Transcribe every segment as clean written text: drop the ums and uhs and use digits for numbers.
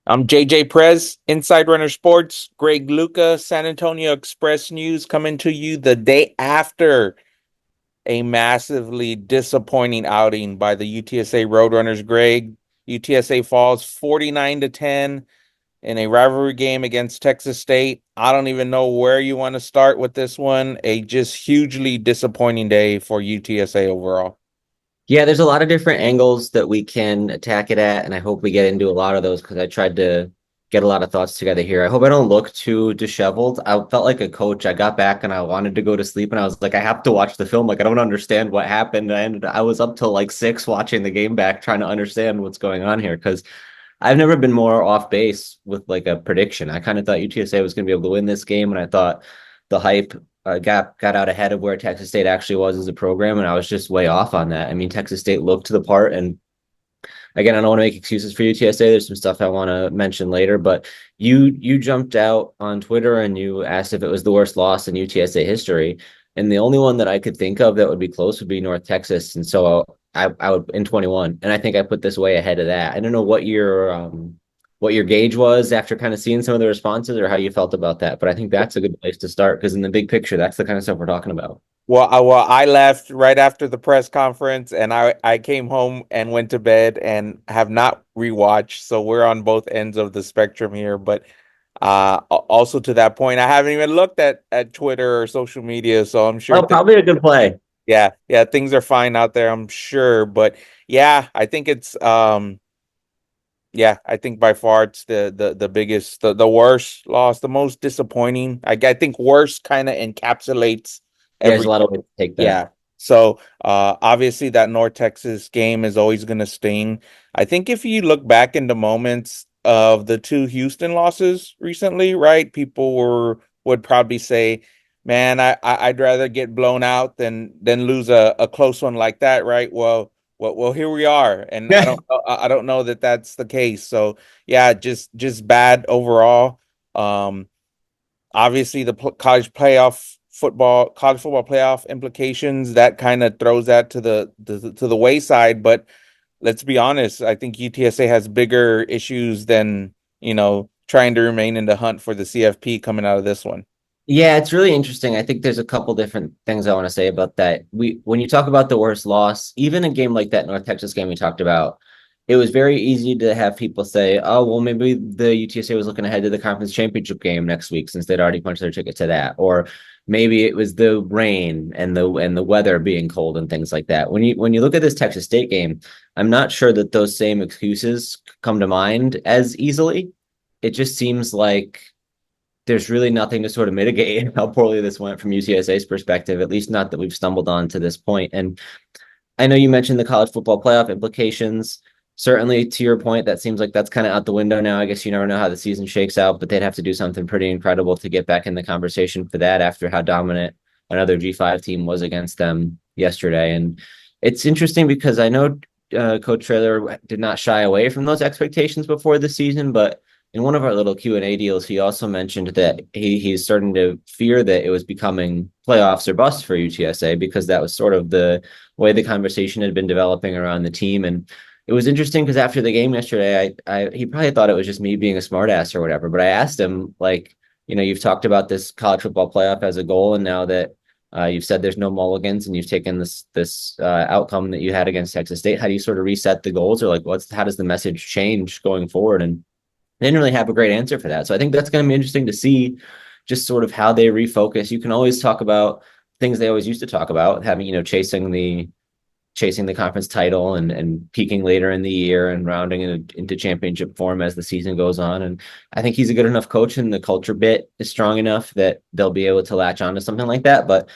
I'm JJ Perez, Inside Runner Sports. Greg Luca, San Antonio Express News coming to you the day after a massively disappointing outing by the UTSA Roadrunners. Greg, UTSA falls 49-10 in a rivalry game against Texas State. I don't even know where you want to start with this one. A just hugely disappointing day for UTSA overall. Yeah, there's a lot of different angles that we can attack it at, and I hope we get into a lot of those because I tried to get a lot of thoughts together here. I hope I don't look too disheveled. I felt like a coach. I got back and I wanted to go to sleep, and I was like, I have to watch the film. Like, I don't understand what happened. And I was up till like 6 watching the game back, trying to understand what's going on here because I've never been more off base with like a prediction. I kind of thought UTSA was going to be able to win this game, and I thought the hype got out ahead of where Texas State actually was as a program, and I was just way off on that. I mean, Texas State looked the part, and again, I don't want to make excuses for UTSA. There's some stuff I want to mention later, but you jumped out on Twitter and you asked if it was the worst loss in UTSA history, and the only one that I could think of that would be close would be North Texas, and so I would in 21, and I think I put this way ahead of that. I don't know what your gauge was after kind of seeing some of the responses or how you felt about that, but I think that's a good place to start because in the big picture, that's the kind of stuff we're talking about. Well, I left right after the press conference and I came home and went to bed and have not rewatched. So we're on both ends of the spectrum here. But also to that point, I haven't even looked at Twitter or social media. So I'm sure Oh, probably a good play. yeah, things are fine out there, I'm sure. But yeah, I think it's yeah, I think by far it's the biggest, the worst loss, the most disappointing. I think worst kind of encapsulates Yeah, there's a every. lot of ways to take that. Yeah. So obviously that North Texas game is always going to sting. I think if you look back into moments of the two Houston losses recently, right, people would probably say, "Man, I'd rather get blown out than lose a close one like that," right? Well, here we are, and I don't know that that's the case. So yeah, just bad overall. Um, Obviously the college football playoff implications that kind of throws that to the wayside. But let's be honest, I think UTSA has bigger issues than trying to remain in the hunt for the CFP coming out of this one. Yeah, it's really interesting. I think there's a couple different things I want to say about that. When you talk about the worst loss, even a game like that North Texas game we talked about, it was very easy to have people say, "Oh, well, maybe the UTSA was looking ahead to the conference championship game next week since they'd already punched their ticket to that," or maybe it was the rain and the weather being cold and things like that. When you look at this Texas State game, I'm not sure that those same excuses come to mind as easily. It just seems like there's really nothing to sort of mitigate how poorly this went from UTSA's perspective, at least not that we've stumbled on to this point. And I know you mentioned the college football playoff implications. Certainly, to your point, that seems like that's kind of out the window now. I guess you never know how the season shakes out, but they'd have to do something pretty incredible to get back in the conversation for that after how dominant another G5 team was against them yesterday. And it's interesting because I know Coach Traylor did not shy away from those expectations before the season, but in one of our little Q&A deals, he also mentioned that he's starting to fear that it was becoming playoffs or bust for UTSA because that was sort of the way the conversation had been developing around the team. And it was interesting because after the game yesterday, I he probably thought it was just me being a smartass or whatever. But I asked him, like, you've talked about this college football playoff as a goal, and now that you've said there's no mulligans, and you've taken this outcome that you had against Texas State, how do you sort of reset the goals, or like how does the message change going forward? And they didn't really have a great answer for that. So I think that's going to be interesting to see just sort of how they refocus. You can always talk about things they always used to talk about, having, chasing the conference title and peaking later in the year and rounding into championship form as the season goes on. And I think he's a good enough coach and the culture bit is strong enough that they'll be able to latch on to something like that. But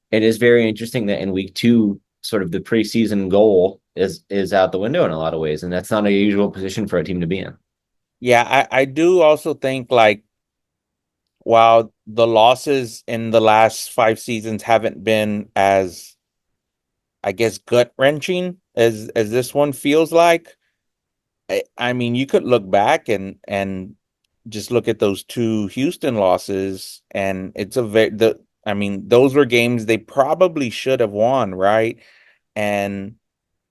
it is very interesting that in week two, sort of the preseason goal is out the window in a lot of ways. And that's not a usual position for a team to be in. Yeah, I do also think like while the losses in the last five seasons haven't been as, I guess, gut wrenching as this one feels like. I mean, you could look back and just look at those two Houston losses, and it's a very the I mean, those were games they probably should have won, right? And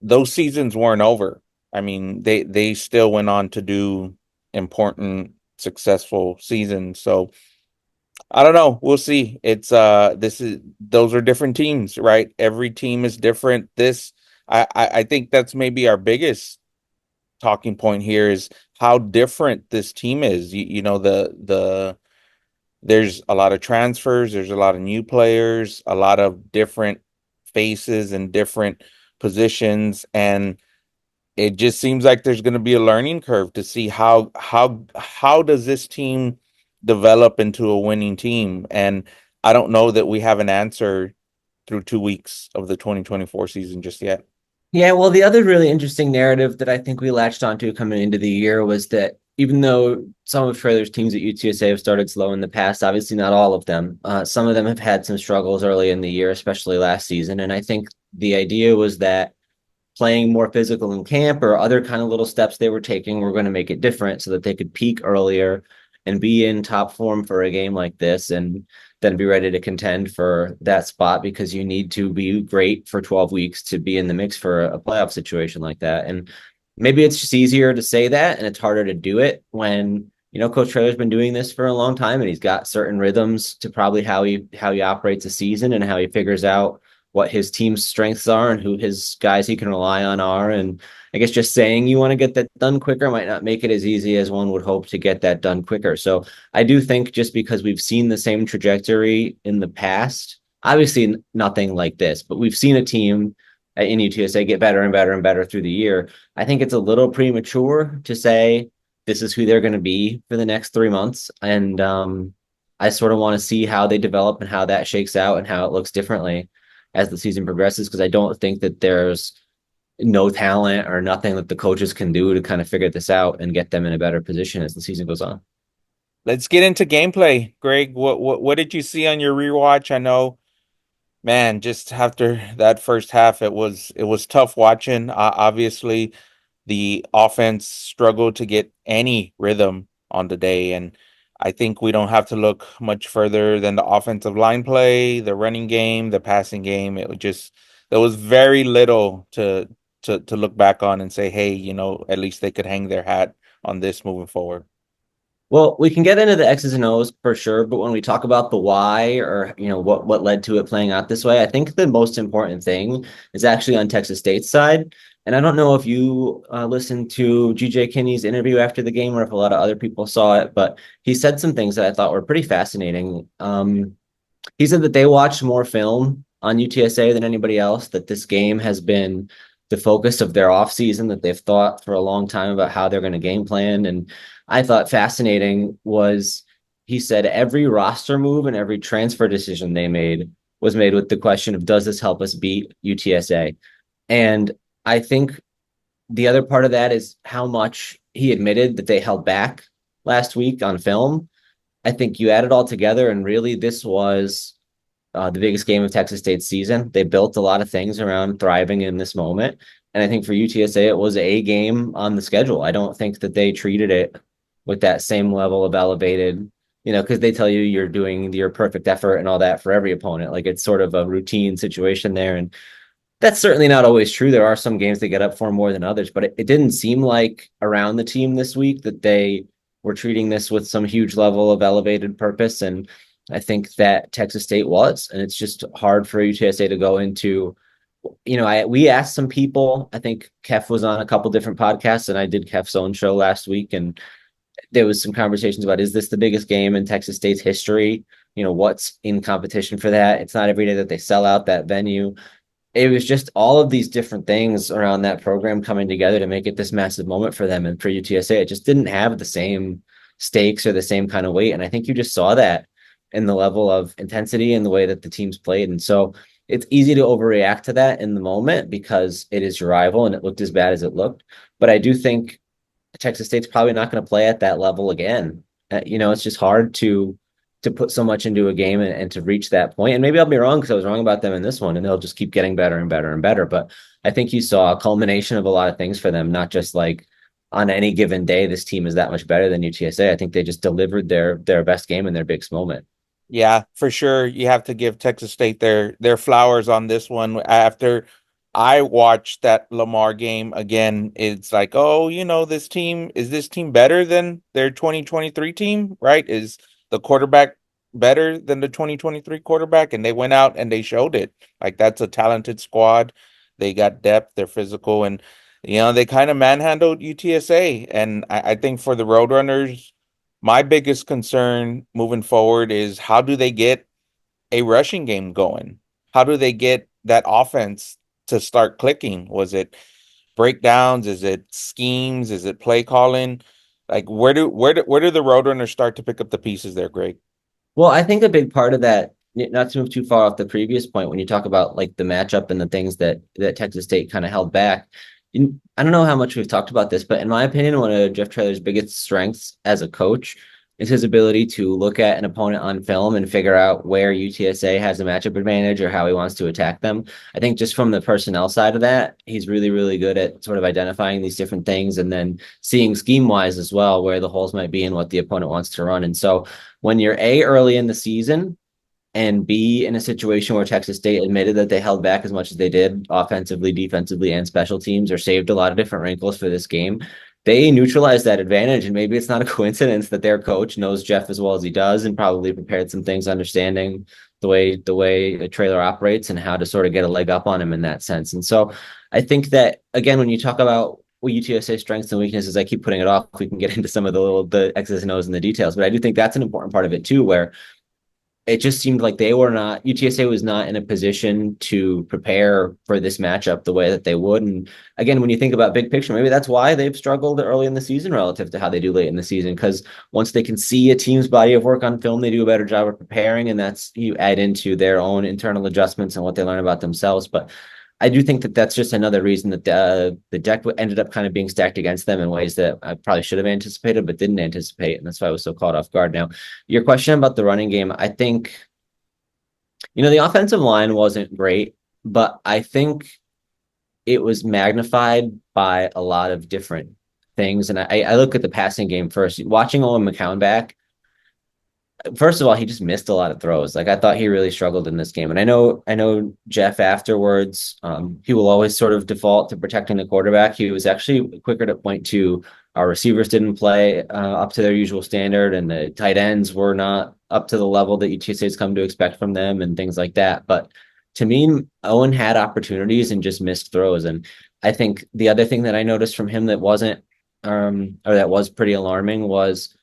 those seasons weren't over. I mean, they still went on to do. important, successful season. So I don't know. We'll see. It's this is those are different teams, right? Every team is different. I think that's maybe our biggest talking point here is how different this team is. You know, there's a lot of transfers, there's a lot of new players, a lot of different faces and different positions, and it just seems like there's going to be a learning curve to see how does this team develop into a winning team. And I don't know that we have an answer through 2 weeks of the 2024 season just yet. Yeah, well, the other really interesting narrative that I think we latched onto coming into the year was that even though some of Trailers teams at UTSA have started slow in the past, obviously not all of them, some of them have had some struggles early in the year, especially last season. And I think the idea was that playing more physical in camp or other kind of little steps they were taking were going to make it different so that they could peak earlier and be in top form for a game like this and then be ready to contend for that spot because you need to be great for 12 weeks to be in the mix for a playoff situation like that. And maybe it's just easier to say that and it's harder to do it when Coach Traylor's been doing this for a long time and he's got certain rhythms to probably how he operates a season and how he figures out what his team's strengths are and who his guys he can rely on are. And I guess just saying you want to get that done quicker might not make it as easy as one would hope to get that done quicker. So I do think just because we've seen the same trajectory in the past, obviously nothing like this, but we've seen a team in UTSA get better and better and better through the year. I think it's a little premature to say this is who they're going to be for the next 3 months. And I sort of want to see how they develop and how that shakes out and how it looks differently as the season progresses, because I don't think that there's no talent or nothing that the coaches can do to kind of figure this out and get them in a better position as the season goes on. Let's get into gameplay. Greg, what did you see on your rewatch? I know, man, just after that first half, it was tough watching. Obviously, the offense struggled to get any rhythm on the day, and I think we don't have to look much further than the offensive line play, the running game, the passing game. There was very little to look back on and say, hey, at least they could hang their hat on this moving forward. Well, we can get into the X's and O's for sure, but when we talk about the why or what led to it playing out this way, I think the most important thing is actually on Texas State's side. And I don't know if you listened to GJ Kinney's interview after the game or if a lot of other people saw it, but he said some things that I thought were pretty fascinating. He said that they watched more film on UTSA than anybody else, that this game has been the focus of their offseason, that they've thought for a long time about how they're going to game plan. And I thought fascinating was he said every roster move and every transfer decision they made was made with the question of, does this help us beat UTSA? And I think the other part of that is how much he admitted that they held back last week on film. I think you add it all together, and really this was the biggest game of Texas State's season. They built a lot of things around thriving in this moment. And I think for UTSA, it was a game on the schedule. I don't think that they treated it with that same level of elevated, because they tell you you're doing your perfect effort and all that for every opponent. Like it's sort of a routine situation there. And that's certainly not always true. There are some games they get up for more than others, but it didn't seem like around the team this week that they were treating this with some huge level of elevated purpose. And I think that Texas State was, and it's just hard for UTSA to go into. We asked some people. I think Kef was on a couple different podcasts, and I did Kef's own show last week, and there was some conversations about, is this the biggest game in Texas State's history? What's in competition for that? It's not every day that they sell out that venue. It was just all of these different things around that program coming together to make it this massive moment for them. And for UTSA, it just didn't have the same stakes or the same kind of weight. And I think you just saw that in the level of intensity and the way that the teams played. And so it's easy to overreact to that in the moment because it is your rival and it looked as bad as it looked. But I do think Texas State's probably not going to play at that level again. It's just hard to put so much into a game and to reach that point. And maybe I'll be wrong because I was wrong about them in this one and they'll just keep getting better and better and better. But I think you saw a culmination of a lot of things for them, not just like on any given day, this team is that much better than UTSA. I think they just delivered their best game in their biggest moment. Yeah, for sure. You have to give Texas State their flowers on this one. After I watched that Lamar game again. It's like, oh, this team better than their 2023 team, right? Is the quarterback better than the 2023 quarterback? And they went out and they showed it. Like that's a talented squad. They got depth, they're physical, and they kind of manhandled UTSA. And I think for the Roadrunners, my biggest concern moving forward is how do they get a rushing game going? How do they get that offense to start clicking? Was it breakdowns? Is it schemes? Is it play calling? Like where do the Roadrunners start to pick up the pieces there, Greg? Well, I think a big part of that, not to move too far off the previous point, when you talk about like the matchup and the things that Texas State kind of held back. I don't know how much we've talked about this, but in my opinion, one of Jeff Traylor's biggest strengths as a coach is his ability to look at an opponent on film and figure out where UTSA has a matchup advantage or how he wants to attack them. I think just from the personnel side of that, he's really, really good at sort of identifying these different things and then seeing scheme wise as well where the holes might be and what the opponent wants to run. And so when you're A, early in the season, and B, in a situation where Texas State admitted that they held back as much as they did offensively, defensively, and special teams, or saved a lot of different wrinkles for this game, they neutralized that advantage. And maybe it's not a coincidence that their coach knows Jeff as well as he does and probably prepared some things understanding the way a trailer operates and how to sort of get a leg up on him in that sense. And so I think that again, when you talk about what UTSA strengths and weaknesses, I keep putting it off. We can get into some of the X's and O's and the details, but I do think that's an important part of it too, where it just seemed like they were not, UTSA was not in a position to prepare for this matchup the way that they would. And again, when you think about big picture, maybe that's why they've struggled early in the season relative to how they do late in the season. Because once they can see a team's body of work on film, they do a better job of preparing. And that's, you add into their own internal adjustments and what they learn about themselves. But I do think that that's just another reason that the deck ended up kind of being stacked against them in ways that I probably should have anticipated, but didn't anticipate. And that's why I was so caught off guard. Now, your question about the running game, I think, the offensive line wasn't great, but I think it was magnified by a lot of different things. And I look at the passing game first. Watching Owen McCown back, first of all, he just missed a lot of throws. Like I thought he really struggled in this game. And I know Jeff afterwards, he will always sort of default to protecting the quarterback. He was actually quicker to point to our receivers didn't play up to their usual standard, and the tight ends were not up to the level that UTSA has come to expect from them and things like that. But to me, Owen had opportunities and just missed throws. And I think the other thing that I noticed from him that wasn't or that was pretty alarming was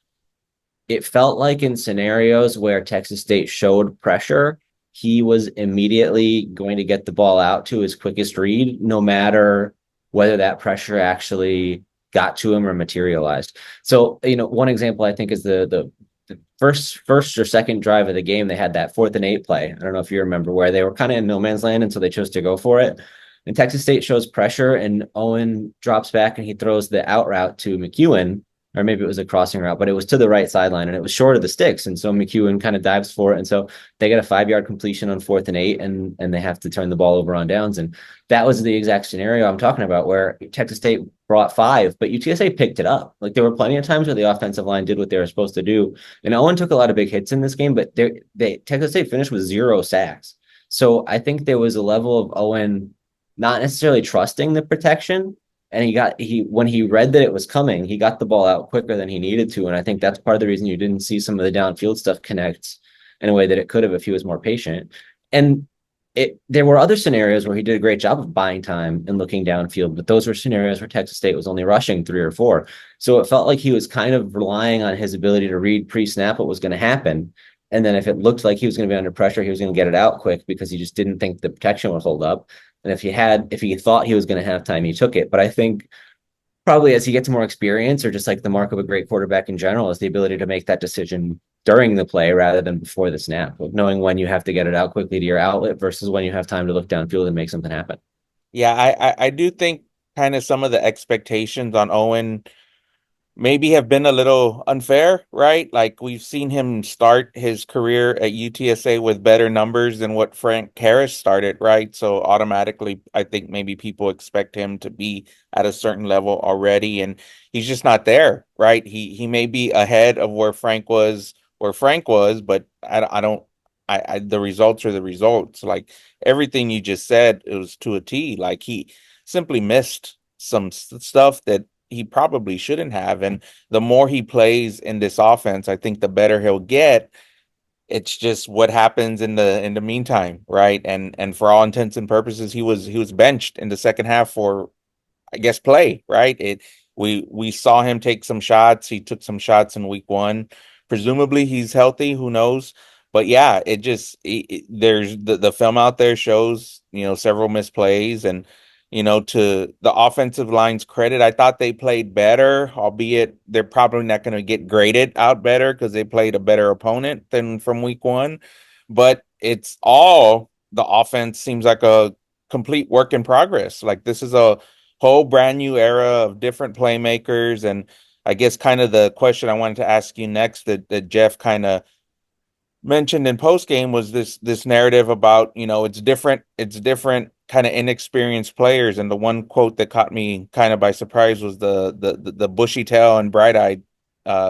it felt like in scenarios where Texas State showed pressure, he was immediately going to get the ball out to his quickest read, no matter whether that pressure actually got to him or materialized. So, one example I think is the first or second drive of the game. They had that 4th and 8 play. I don't know if you remember where they were kind of in no man's land, and so they chose to go for it. And Texas State shows pressure, and Owen drops back and he throws the out route to McEwen, or maybe it was a crossing route, but it was to the right sideline and it was short of the sticks. And so McEwen kind of dives for it. And so they get a 5-yard completion on 4th and 8, and they have to turn the ball over on downs. And that was the exact scenario I'm talking about, where Texas State brought 5, but UTSA picked it up. Like there were plenty of times where the offensive line did what they were supposed to do. And Owen took a lot of big hits in this game, but Texas State finished with 0 sacks. So I think there was a level of Owen not necessarily trusting the protection, and when he read that it was coming, he got the ball out quicker than he needed to. And I think that's part of the reason you didn't see some of the downfield stuff connect in a way that it could have if he was more patient. And there were other scenarios where he did a great job of buying time and looking downfield, but those were scenarios where Texas State was only rushing 3 or 4. So it felt like he was kind of relying on his ability to read pre-snap what was going to happen. And then if it looked like he was going to be under pressure, he was going to get it out quick because he just didn't think the protection would hold up. And if he thought he was going to have time, he took it. But I think probably as he gets more experience, or just like the mark of a great quarterback in general, is the ability to make that decision during the play rather than before the snap, of knowing when you have to get it out quickly to your outlet versus when you have time to look downfield and make something happen. Yeah, I do think kind of some of the expectations on Owen maybe have been a little unfair, right? Like we've seen him start his career at UTSA with better numbers than what Frank Harris started, right? So automatically, I think maybe people expect him to be at a certain level already, and he's just not there, right? He may be ahead of where Frank was, but the results are the results. Like everything you just said, it was to a T. Like he simply missed some stuff that he probably shouldn't have. And the more he plays in this offense, I think the better he'll get. It's just what happens in the meantime, right? And for all intents and purposes, he was benched in the second half for, I guess, play, right? We saw him take some shots. He took some shots in week one. Presumably he's healthy, who knows? But yeah, there's the film out there shows, several misplays, and to the offensive line's credit, I thought they played better, albeit they're probably not going to get graded out better because they played a better opponent than from week one. But it's all the offense seems like a complete work in progress. Like this is a whole brand new era of different playmakers. And I guess kind of the question I wanted to ask you next that Jeff kind of mentioned in post game was this narrative about, it's different kind of inexperienced players. And the one quote that caught me kind of by surprise was the bushy tail and bright-eyed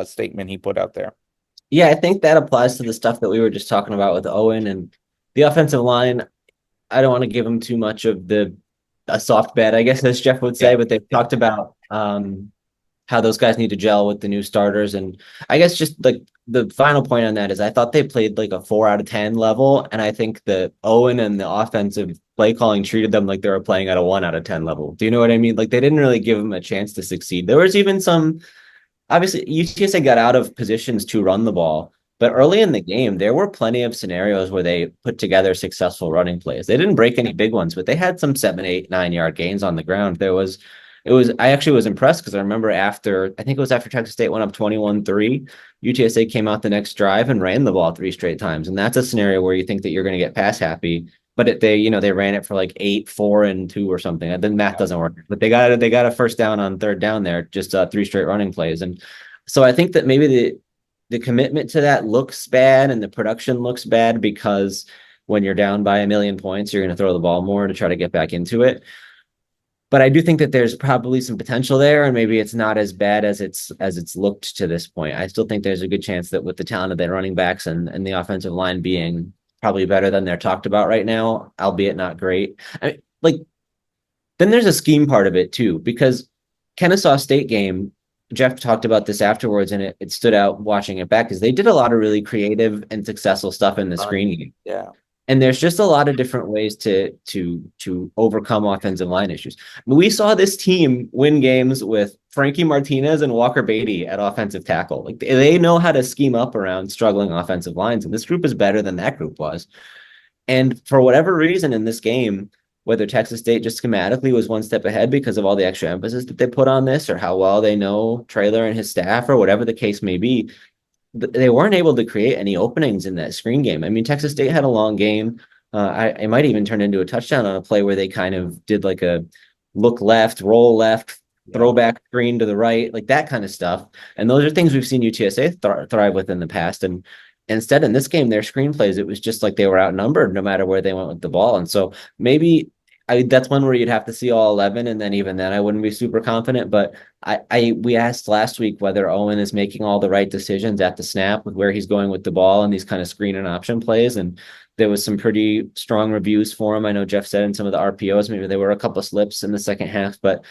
statement he put out there. Yeah, I think that applies to the stuff that we were just talking about with Owen and the offensive line. I don't want to give them too much of the a soft bed, I guess, as Jeff would say, Yeah. but they've talked about how those guys need to gel with the new starters. And I guess just like the final point on that is I thought they played like a 4 out of 10 level. And I think that Owen and the offensive play calling treated them like they were playing at a 1 out of 10 level. Do you know what I mean? Like they didn't really give them a chance to succeed. There was even some obviously UTSA got out of positions to run the ball, but early in the game, there were plenty of scenarios where they put together successful running plays. They didn't break any big ones, but they had some 7, 8, 9 yard gains on the ground. I actually was impressed because I remember I think it was after Texas State went up 21-3, UTSA came out the next drive and ran the ball 3 straight times. And that's a scenario where you think that you're going to get pass happy. But they ran it for like 8, 4, and 2 or something. The math doesn't work, but they got a first down on third down there, just 3 straight running plays. And so I think that maybe the commitment to that looks bad and the production looks bad because when you're down by 1 million points, you're going to throw the ball more to try to get back into it. But I do think that there's probably some potential there, and maybe it's not as bad as it's looked to this point. I still think there's a good chance that with the talent of their running backs and the offensive line being probably better than they're talked about right now, albeit not great. Then there's a scheme part of it too, because Kennesaw State game, Jeff talked about this afterwards, and it stood out watching it back because they did a lot of really creative and successful stuff in the screen game. Yeah. And there's just a lot of different ways to overcome offensive line issues. I mean, we saw this team win games with Frankie Martinez and Walker Beatty at offensive tackle. Like they know how to scheme up around struggling offensive lines, and this group is better than that group was. And for whatever reason in this game, whether Texas State just schematically was one step ahead because of all the extra emphasis that they put on this, or how well they know Traylor and his staff, or whatever the case may be, they weren't able to create any openings in that screen game. I mean, Texas State had a long game. It might even turn into a touchdown on a play where they kind of did like a look left, roll left, throwback screen to the right, like that kind of stuff. And those are things we've seen UTSA thrive with in the past. And instead, in this game, their screenplays, it was just like they were outnumbered no matter where they went with the ball. And so maybe that's one where you'd have to see all 11, and then even then I wouldn't be super confident. But we asked last week whether Owen is making all the right decisions at the snap with where he's going with the ball and these kind of screen and option plays. And there was some pretty strong reviews for him. I know Jeff said in some of the RPOs, maybe there were a couple of slips in the second half, but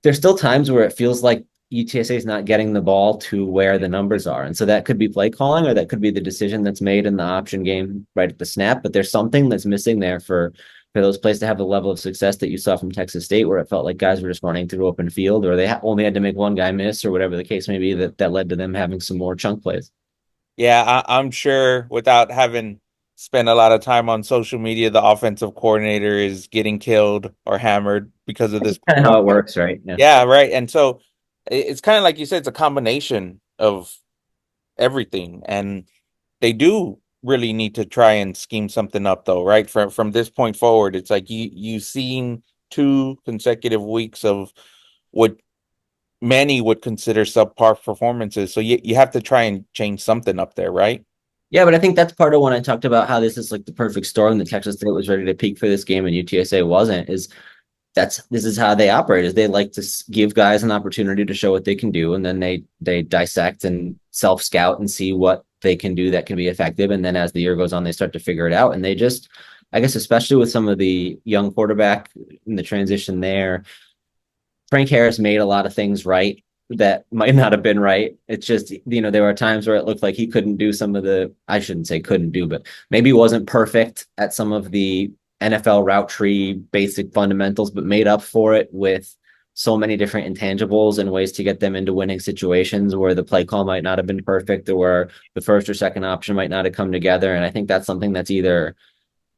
there's still times where it feels like UTSA is not getting the ball to where the numbers are. And so that could be play calling, or that could be the decision that's made in the option game right at the snap. But there's something that's missing there for those plays to have the level of success that you saw from Texas State, where it felt like guys were just running through open field, or they only had to make one guy miss, or whatever the case may be, that led to them having some more chunk plays. Yeah, I'm sure without having spent a lot of time on social media, the offensive coordinator is getting killed or hammered because of this Kind of how it performance. works, right? Yeah. Yeah, right. And so it's kind of like you said, it's a combination of everything. And they do really need to try and scheme something up though, right? From this point forward, it's like you've seen 2 consecutive weeks of what many would consider subpar performances. So you have to try and change something up there, right? Yeah, but I think that's part of when I talked about how this is like the perfect storm that Texas State was ready to peak for this game and UTSA wasn't, is this is how they operate, is they like to give guys an opportunity to show what they can do, and then they dissect and self scout and see what they can do that can be effective. And then as the year goes on, they start to figure it out. And they just, I guess, especially with some of the young quarterback in the transition there, Frank Harris made a lot of things right that might not have been right. It's just, there were times where it looked like he couldn't do some of the, I shouldn't say couldn't do, but maybe wasn't perfect at some of the NFL route tree basic fundamentals, but made up for it with so many different intangibles and ways to get them into winning situations where the play call might not have been perfect or where the first or second option might not have come together. And I think that's something that's either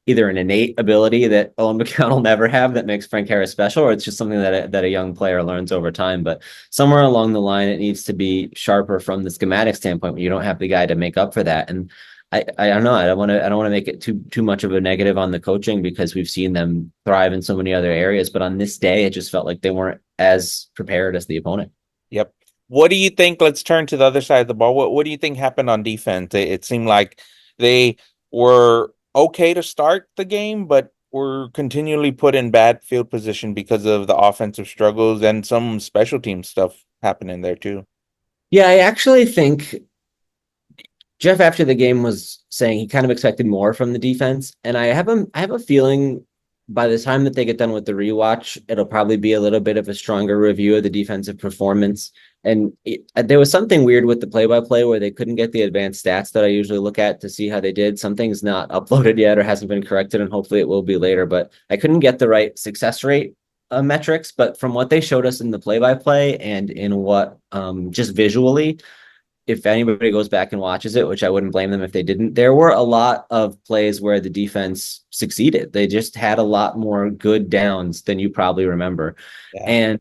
an innate ability that Owen McCown will never have that makes Frank Harris special, or it's just something that a young player learns over time. But somewhere along the line, it needs to be sharper from the schematic standpoint when you don't have the guy to make up for that. And I don't know. I don't want to make it too much of a negative on the coaching because we've seen them thrive in so many other areas. But on this day, it just felt like they weren't as prepared as the opponent. Yep. What do you think? Let's turn to the other side of the ball. What do you think happened on defense? It seemed like they were okay to start the game, but were continually put in bad field position because of the offensive struggles and some special team stuff happening there too. Yeah, I actually think Jeff after the game was saying he kind of expected more from the defense, and I have a feeling by the time that they get done with the rewatch, it'll probably be a little bit of a stronger review of the defensive performance. And there was something weird with the play-by-play where they couldn't get the advanced stats that I usually look at to see how they did. Something's not uploaded yet or hasn't been corrected, and hopefully it will be later. But I couldn't get the right success rate metrics. But from what they showed us in the play-by-play and in what just visually, if anybody goes back and watches it, which I wouldn't blame them if they didn't, there were a lot of plays where the defense succeeded. They just had a lot more good downs than you probably remember. Yeah. And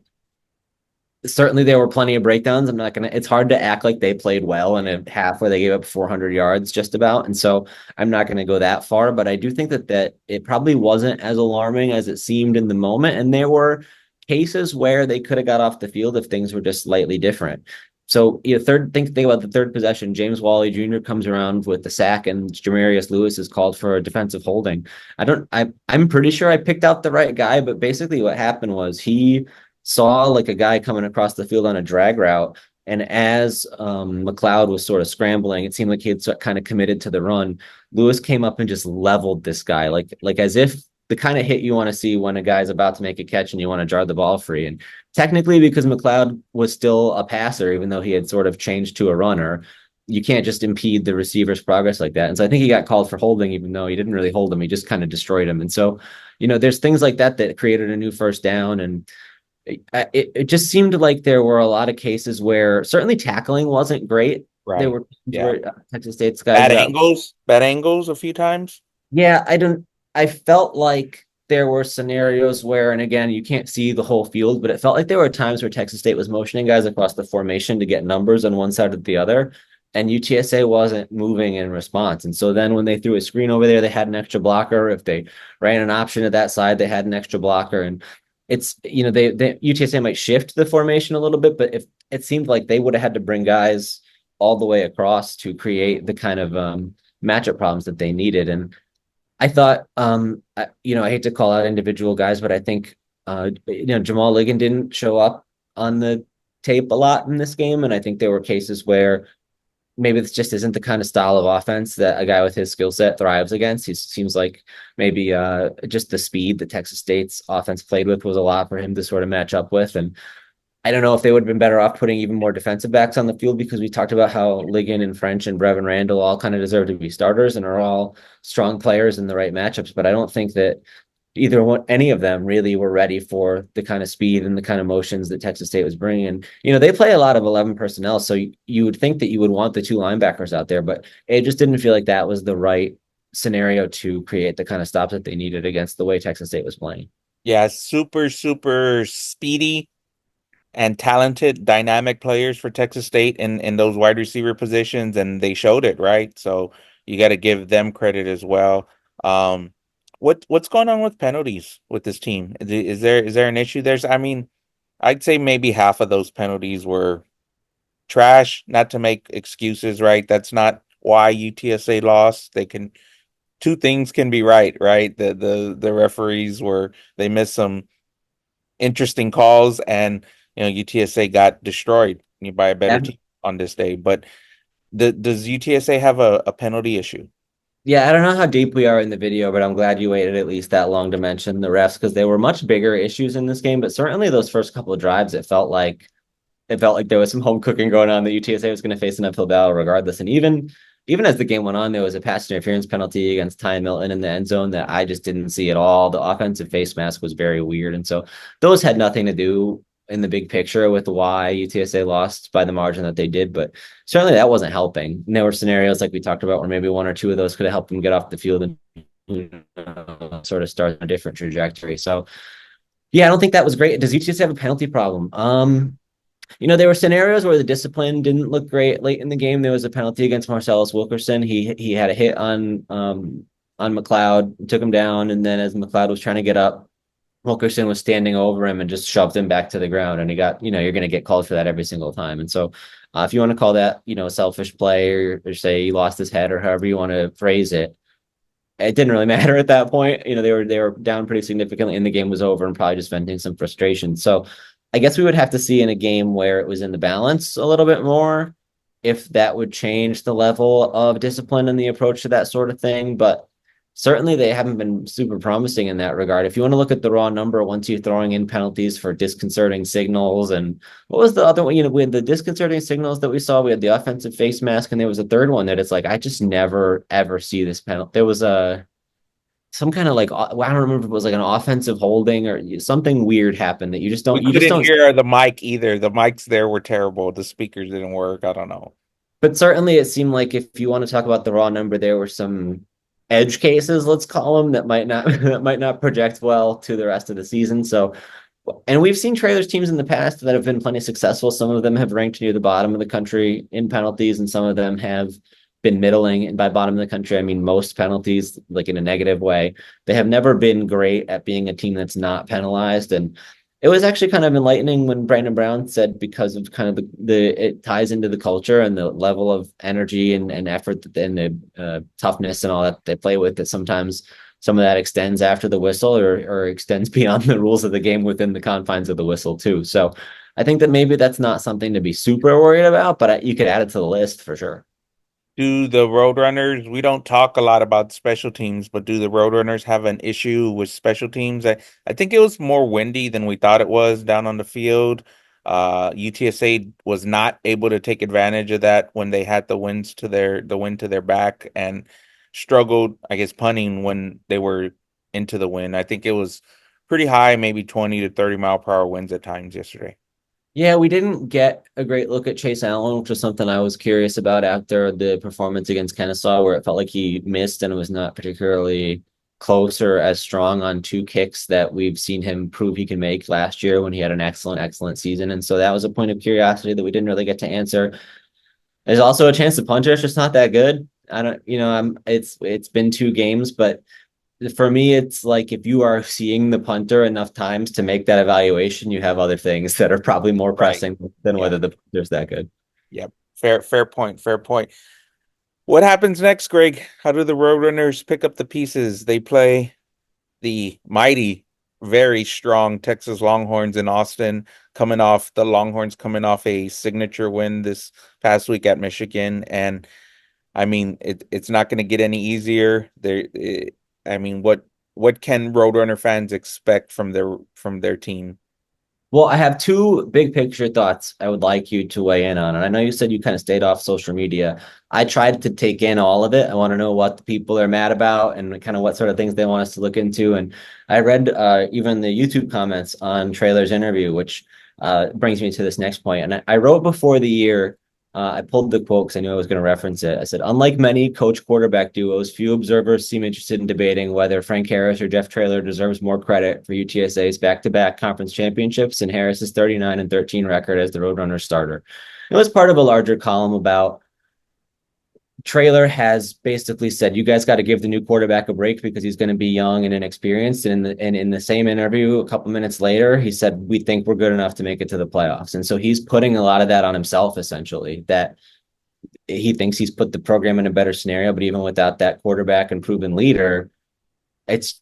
certainly there were plenty of breakdowns. I'm not going to, it's hard to act like they played well in a half where they gave up 400 yards just about. And so I'm not going to go that far, but I do think that it probably wasn't as alarming as it seemed in the moment. And there were cases where they could have got off the field if things were just slightly different. So think about the third possession. James Wally Jr. comes around with the sack, and Jamarius Lewis is called for a defensive holding. I'm pretty sure I picked out the right guy, but basically what happened was he saw like a guy coming across the field on a drag route, and as McLeod was sort of scrambling, it seemed like he had kind of committed to the run. Lewis came up and just leveled this guy, like as if the kind of hit you want to see when a guy's about to make a catch and you want to jar the ball free. And technically, because McLeod was still a passer, even though he had sort of changed to a runner, you can't just impede the receiver's progress like that. And so I think he got called for holding, even though he didn't really hold him. He just kind of destroyed him. And so, there's things like that that created a new first down. And it just seemed like there were a lot of cases where certainly tackling wasn't great. There Right. were times Yeah. where Texas State's guys got, Bad angles a few times. yeah, I felt like there were scenarios where, and again, you can't see the whole field, but it felt like there were times where Texas State was motioning guys across the formation to get numbers on one side or the other, and UTSA wasn't moving in response. And so then when they threw a screen over there, they had an extra blocker. If they ran an option to that side, they had an extra blocker. And it's, they UTSA might shift the formation a little bit, but if it seemed like they would have had to bring guys all the way across to create the kind of matchup problems that they needed. And I thought, I hate to call out individual guys, but I think, Jamal Ligon didn't show up on the tape a lot in this game. And I think there were cases where maybe this just isn't the kind of style of offense that a guy with his skill set thrives against. He seems like maybe just the speed that Texas State's offense played with was a lot for him to sort of match up with. And I don't know if they would have been better off putting even more defensive backs on the field because we talked about how Ligon and French and Brevin Randall all kind of deserve to be starters and are all strong players in the right matchups. But I don't think that any of them really were ready for the kind of speed and the kind of motions that Texas State was bringing. And, they play a lot of 11 personnel. So you would think that you would want the two linebackers out there, but it just didn't feel like that was the right scenario to create the kind of stops that they needed against the way Texas State was playing. Yeah, super, super speedy and talented, dynamic players for Texas State in those wide receiver positions, and they showed it, right? So you got to give them credit as well. Um, what's going on with penalties with this team? Is there an issue there? I mean, I'd say maybe half of those penalties were trash, not to make excuses, right? That's not why UTSA lost. Two things can be right, right? The referees they missed some interesting calls, and UTSA got destroyed by a better Yeah. team on this day. But Does UTSA have a penalty issue? Yeah, I don't know how deep we are in the video, but I'm glad you waited at least that long to mention the refs because they were much bigger issues in this game. But certainly those first couple of drives, it felt like there was some home cooking going on. The UTSA was going to face an uphill battle regardless. And even as the game went on, there was a pass interference penalty against Ty Milton in the end zone that I just didn't see at all. The offensive face mask was very weird. And so those had nothing to do in the big picture with why UTSA lost by the margin that they did. But certainly that wasn't helping. And there were scenarios like we talked about where maybe one or two of those could have helped them get off the field and sort of start a different trajectory. So yeah, I don't think that was great. Does UTSA have a penalty problem? There were scenarios where the discipline didn't look great late in the game. There was a penalty against Marcellus Wilkerson. He had a hit on McLeod, took him down, and then as McLeod was trying to get up, Wilkerson was standing over him and just shoved him back to the ground. And he got, you're going to get called for that every single time. And so, if you want to call that, a selfish play or say he lost his head or however you want to phrase it, it didn't really matter at that point. They were down pretty significantly and the game was over and probably just venting some frustration. So I guess we would have to see in a game where it was in the balance a little bit more if that would change the level of discipline and the approach to that sort of thing. But certainly they haven't been super promising in that regard. If you want to look at the raw number, once you're throwing in penalties for disconcerting signals, and what was the other one? We had the disconcerting signals that we saw. We had the offensive face mask, and there was a third one that it's like, I just never ever see this penalty. There was some kind of like, I don't remember if it was like an offensive holding or something weird happened that We you just couldn't don't. hear the mic either. The mics there were terrible. The speakers didn't work. I don't know. But certainly it seemed like if you want to talk about the raw number, there were some edge cases, let's call them, that might not that might not project well to the rest of the season. So, and we've seen trailers teams in the past that have been plenty successful. Some of them have ranked near the bottom of the country in penalties, and some of them have been middling. And by bottom of the country, I mean most penalties, like in a negative way. They have never been great at being a team that's not penalized. And it was actually kind of enlightening when Brandon Brown said because of kind of the it ties into the culture and the level of energy and effort and the toughness and all that they play with, that sometimes some of that extends after the whistle or extends beyond the rules of the game within the confines of the whistle too. So I think that maybe that's not something to be super worried about, but you could add it to the list for sure. Do the Roadrunners, we don't talk a lot about special teams, but do the Roadrunners have an issue with special teams? I think it was more windy than we thought it was down on the field. UTSA was not able to take advantage of that when they had the wind to their back and struggled, I guess, punting when they were into the wind. I think it was pretty high, maybe 20 to 30 mile per hour winds at times yesterday. Yeah, we didn't get a great look at Chase Allen, which was something I was curious about after the performance against Kennesaw, where it felt like he missed and was not particularly close or as strong on two kicks that we've seen him prove he can make last year when he had an excellent season. And so that was a point of curiosity that we didn't really get to answer. There's also a chance the punter is just not that good. I don't, it's been two games, but for me, it's like if you are seeing the punter enough times to make that evaluation, you have other things that are probably more Right. pressing than Yeah. whether the punter's that good. Yep. Fair point. Fair point. What happens next, Greg? How do the Roadrunners pick up the pieces? They play the mighty, very strong Texas Longhorns in Austin, the Longhorns coming off a signature win this past week at Michigan. And I mean, it's not going to get any easier. I mean, what can Roadrunner fans expect from their team? Well, I have two big picture thoughts I would like you to weigh in on. And I know you said you kind of stayed off social media. I tried to take in all of it. I want to know what the people are mad about and kind of what sort of things they want us to look into. And I read even the YouTube comments on Trailer's interview, which brings me to this next point. And I wrote before the year, I pulled the quote because I knew I was going to reference it. I said, unlike many coach quarterback duos, few observers seem interested in debating whether Frank Harris or Jeff Traylor deserves more credit for UTSA's back-to-back conference championships and Harris's 39-13 record as the Roadrunner starter. It was part of a larger column about Traylor has basically said, you guys got to give the new quarterback a break because he's going to be young and inexperienced. And in the same interview, a couple minutes later, he said, we think we're good enough to make it to the playoffs. And so he's putting a lot of that on himself, essentially, that he thinks he's put the program in a better scenario. But even without that quarterback and proven leader, it's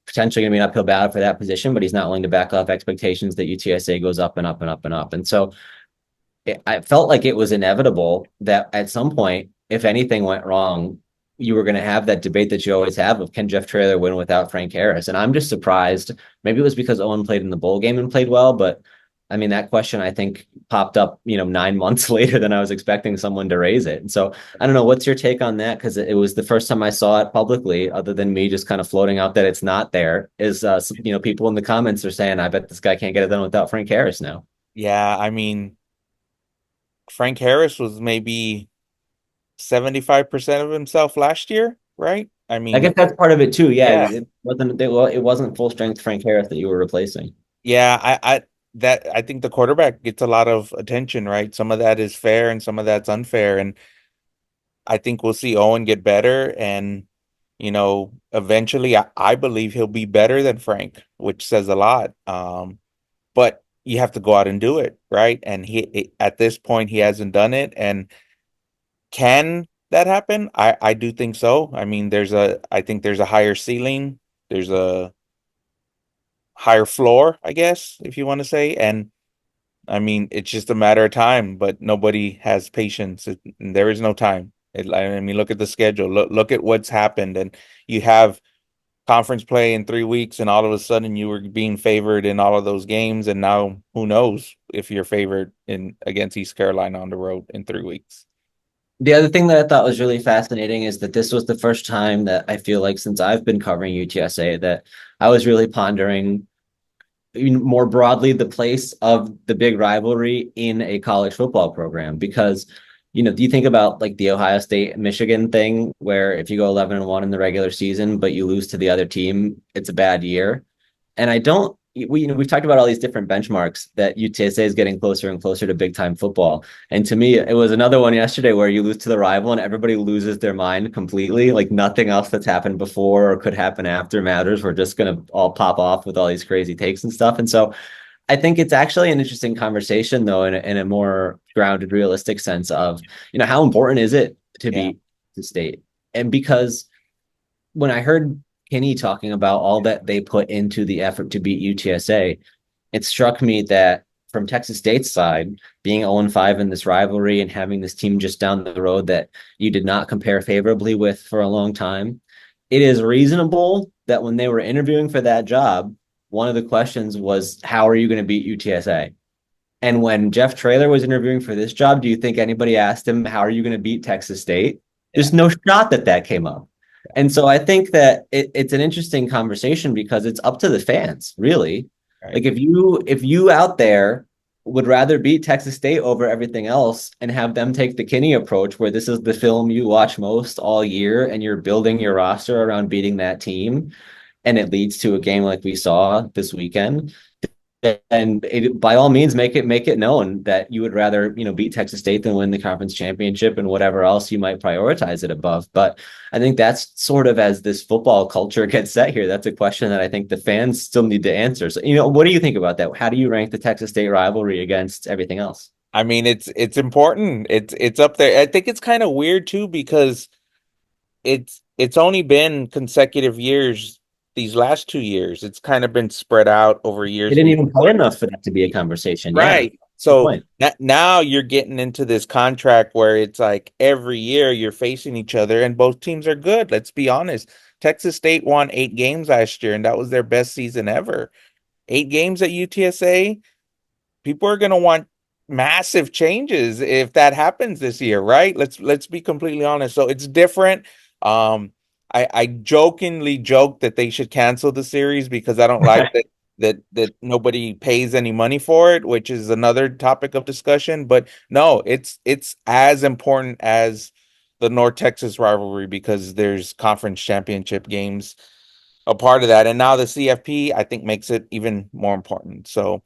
potentially going to be an uphill battle for that position, but he's not willing to back off expectations that UTSA goes up and up and up and up. And so I felt like it was inevitable that at some point, if anything went wrong, you were going to have that debate that you always have of can Jeff Traylor win without Frank Harris? And I'm just surprised. Maybe it was because Owen played in the bowl game and played well, but I mean, that question I think popped up, 9 months later than I was expecting someone to raise it. And so I don't know, what's your take on that? Because it was the first time I saw it publicly, other than me just kind of floating out that it's not there, is, people in the comments are saying, I bet this guy can't get it done without Frank Harris now. Yeah, I mean, Frank Harris was maybe 75% of himself last year, right? I I guess mean, that's part of it too. Yeah, yeah. it wasn't full strength Frank Harris that you were replacing. Yeah, I think the quarterback gets a lot of attention, right? Some of that is fair and some of that's unfair. And I think we'll see Owen get better and eventually I believe he'll be better than Frank, which says a lot. But you have to go out and do it, right? And at this point he hasn't done it. And can that happen? I do think so. I mean, I think there's a higher ceiling, there's a higher floor, I guess, if you want to say. And I mean, it's just a matter of time, but nobody has patience. There is no time. I mean, look at the schedule. Look at what's happened, and you have conference play in 3 weeks, and all of a sudden you were being favored in all of those games, and now who knows if you're favored in against East Carolina on the road in 3 weeks. The other thing that I thought was really fascinating is that this was the first time that I feel like since I've been covering UTSA that I was really pondering more broadly the place of the big rivalry in a college football program because do you think about like the Ohio State Michigan thing where if you go 11-1 in the regular season but you lose to the other team, it's a bad year. And I don't we've talked about all these different benchmarks that UTSA is getting closer and closer to big time football. And to me, it was another one yesterday where you lose to the rival and everybody loses their mind completely. Like nothing else that's happened before or could happen after matters. We're just gonna all pop off with all these crazy takes and stuff. And so I think it's actually an interesting conversation though, in a more grounded, realistic sense of, how important is it to Yeah. beat the state? And because when I heard Kinney talking about all that they put into the effort to beat UTSA, it struck me that from Texas State's side, being 0-5 in this rivalry and having this team just down the road that you did not compare favorably with for a long time, it is reasonable that when they were interviewing for that job, one of the questions was, how are you going to beat UTSA? And when Jeff Traylor was interviewing for this job, do you think anybody asked him, how are you going to beat Texas State? Yeah. There's no shot that that came up. And so I think that it's an interesting conversation because it's up to the fans, really. Right. Like if you out there would rather beat Texas State over everything else and have them take the Kinney approach where this is the film you watch most all year and you're building your roster around beating that team and it leads to a game like we saw this weekend, and by all means make it known that you would rather beat Texas State than win the conference championship and whatever else you might prioritize it above. But I think that's sort of as this football culture gets set here. That's a question that I think the fans still need to answer. So what do you think about that? How do you rank the Texas State rivalry against everything else? I mean, it's important. It's up there. I think it's kind of weird too because it's only been consecutive years these last 2 years. It's kind of been spread out over They years didn't even play before. enough for that to be a conversation. Yeah, Right. good So point. now you're getting into this contract where it's like every year you're facing each other and both teams are good. Let's be honest. Texas State won 8 games last year and that was their best season ever. 8 games at UTSA. People are going to want massive changes if that happens this year, right? Let's be completely honest. So it's different. I jokingly joke that they should cancel the series because I don't like that nobody pays any money for it, which is another topic of discussion. But no, it's as important as the North Texas rivalry because there's conference championship games a part of that. And now the CFP, I think, makes it even more important. So,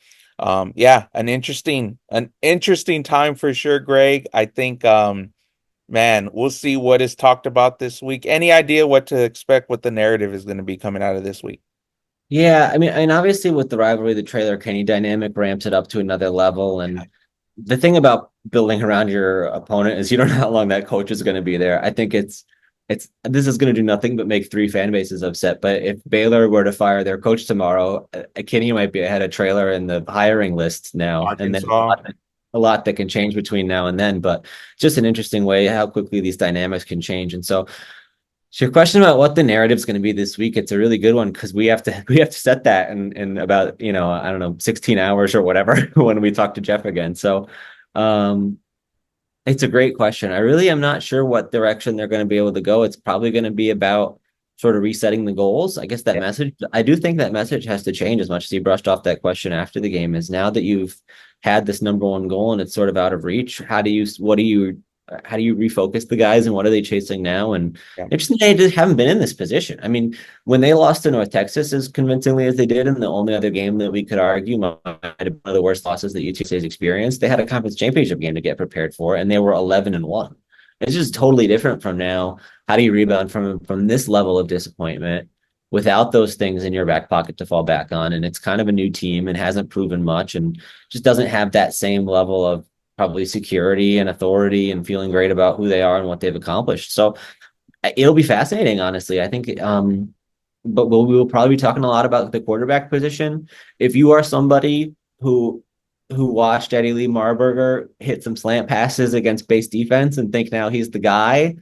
yeah, an interesting time for sure, Greg. I think, man, we'll see what is talked about this week. Any idea what to expect, what the narrative is going to be coming out of this week? Yeah, I mean, and obviously with the rivalry, the Traylor Kenny dynamic ramps it up to another level. And the thing about building around your opponent is you don't know how long that coach is going to be there. I think it's this is going to do nothing but make three fan bases upset. But if Baylor were to fire their coach tomorrow, Kenny might be ahead of Traylor in the hiring list now. And then Arkansas. a lot that can change between now and then, but just an interesting way how quickly these dynamics can change. And so your question about what the narrative is going to be this week, it's a really good one because we have to set that in about, I don't know, 16 hours or whatever when we talk to Jeff again. So um it's a great question. I really am not sure what direction they're going to be able to go. It's probably going to be about sort of resetting the goals. I guess that Yeah. message, I do think that message has to change as much as you brushed off that question after the game is now that you've had this number one goal and it's sort of out of reach. How do you refocus the guys and what are they chasing now? And Yeah. interesting, they just haven't been in this position. I mean, when they lost to North Texas as convincingly as they did, and the only other game that we could argue might have been one of the worst losses that UTSA has experienced, they had a conference championship game to get prepared for, and they were 11-1. It's just totally different from now. How do you rebound from this level of disappointment without those things in your back pocket to fall back on? And it's kind of a new team and hasn't proven much, and just doesn't have that same level of probably security and authority and feeling great about who they are and what they've accomplished. So it'll be fascinating, honestly. I think, but we will probably be talking a lot about the quarterback position. If you are somebody who watched Eddie Lee Marburger hit some slant passes against base defense and think now he's the guy,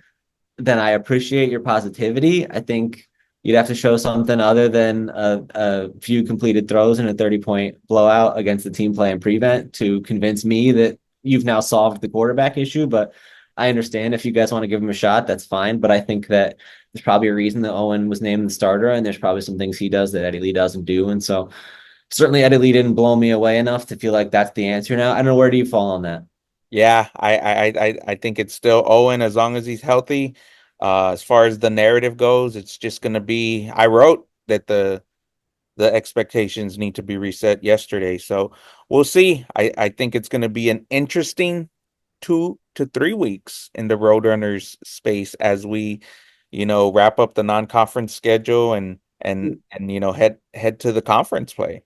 then I appreciate your positivity. I think you'd have to show something other than a few completed throws and a 30-point blowout against the team playing prevent to convince me that you've now solved the quarterback issue. But I understand if you guys want to give him a shot, that's fine. But I think that there's probably a reason that Owen was named the starter, and there's probably some things he does that Eddie Lee doesn't do. And so certainly Eddie Lee didn't blow me away enough to feel like that's the answer now. I don't know, where do you fall on that? Yeah, I think it's still Owen as long as he's healthy. As far as the narrative goes, it's just gonna be. I wrote that the expectations need to be reset yesterday, so we'll see. I think it's gonna be an interesting 2 to 3 weeks in the Roadrunners space as we, wrap up the non-conference schedule and head to the conference play.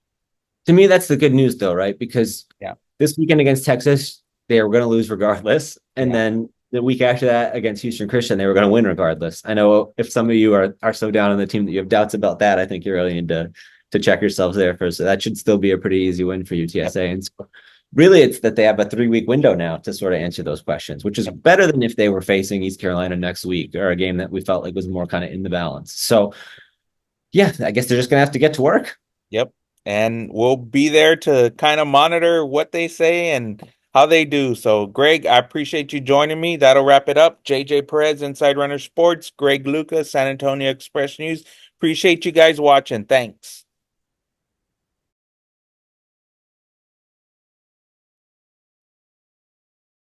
To me, that's the good news, though, right? Because Yeah, this weekend against Texas, they were going to lose regardless. And yeah, then the week after that against Houston Christian, they were going to win regardless. I know if some of you are so down on the team that you have doubts about that, I think you really need to check yourselves there first. So that should still be a pretty easy win for yep, UTSA. And so really, it's that they have a 3-week window now to sort of answer those questions, which is yep, better than if they were facing East Carolina next week or a game that we felt like was more kind of in the balance. So yeah, I guess they're just going to have to get to work. yep. And we'll be there to kind of monitor what they say and how they do. So, Greg, I appreciate you joining me. That'll wrap it up. JJ Perez, Inside Runner Sports, Greg Luca, San Antonio Express News. Appreciate you guys watching. Thanks.